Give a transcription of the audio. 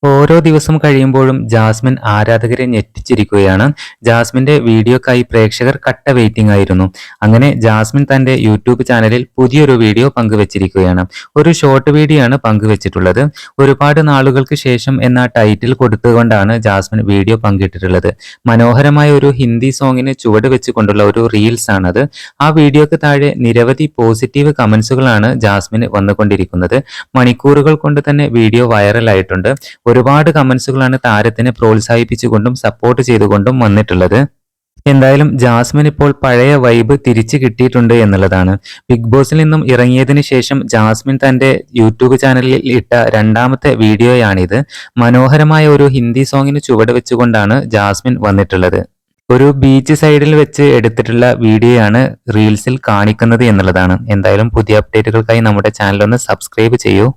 ഓരോ ദിവസം കഴിയുമ്പോഴും ജാസ്മിൻ ആരാധകരെ ഞെട്ടിച്ചിരിക്കുകയാണ്. ജാസ്മിന്റെ വീഡിയോക്കായി പ്രേക്ഷകർ കട്ട വെയിറ്റിംഗ് ആയിരുന്നു. അങ്ങനെ ജാസ്മിൻ തന്റെ യൂട്യൂബ് ചാനലിൽ പുതിയൊരു വീഡിയോ പങ്കുവച്ചിരിക്കുകയാണ്. ഒരു ഷോർട്ട് വീഡിയോ ആണ് പങ്കുവച്ചിട്ടുള്ളത്. ഒരുപാട് നാളുകൾക്ക് ശേഷം എന്ന ടൈറ്റിൽ കൊടുത്തുകൊണ്ടാണ് ജാസ്മിൻ വീഡിയോ പങ്കിട്ടിട്ടുള്ളത്. മനോഹരമായ ഒരു ഹിന്ദി സോങ്ങിന് ചുവട് വെച്ചുകൊണ്ടുള്ള ഒരു റീൽസ് ആണത്. ആ വീഡിയോക്ക് താഴെ നിരവധി പോസിറ്റീവ് കമന്റ്സുകളാണ് ജാസ്മിന് വന്നുകൊണ്ടിരിക്കുന്നത്. മണിക്കൂറുകൾ കൊണ്ട് തന്നെ വീഡിയോ വൈറലായിട്ടുണ്ട്. ഒരുപാട് കമന്റ്സുകളാണ് താരത്തിനെ പ്രോത്സാഹിപ്പിച്ചുകൊണ്ടും സപ്പോർട്ട് ചെയ്തുകൊണ്ടും വന്നിട്ടുള്ളത്. എന്തായാലും ജാസ്മിൻ ഇപ്പോൾ പഴയ വൈബ് തിരിച്ചു കിട്ടിയിട്ടുണ്ട് എന്നുള്ളതാണ്. ബിഗ് ബോസിൽ നിന്നും ഇറങ്ങിയതിനു ശേഷം ജാസ്മിൻ തന്റെ യൂട്യൂബ് ചാനലിൽ ഇട്ട രണ്ടാമത്തെ വീഡിയോയാണിത്. മനോഹരമായ ഒരു ഹിന്ദി സോങ്ങിന് ചുവട് വെച്ചുകൊണ്ടാണ് ജാസ്മിൻ വന്നിട്ടുള്ളത്. ഒരു ബീച്ച് സൈഡിൽ വെച്ച് എടുത്തിട്ടുള്ള വീഡിയോയാണ് റീൽസിൽ കാണിക്കുന്നത് എന്നുള്ളതാണ്. എന്തായാലും പുതിയ അപ്ഡേറ്റുകൾക്കായി നമ്മുടെ ചാനൽ ഒന്ന് സബ്സ്ക്രൈബ് ചെയ്യൂ.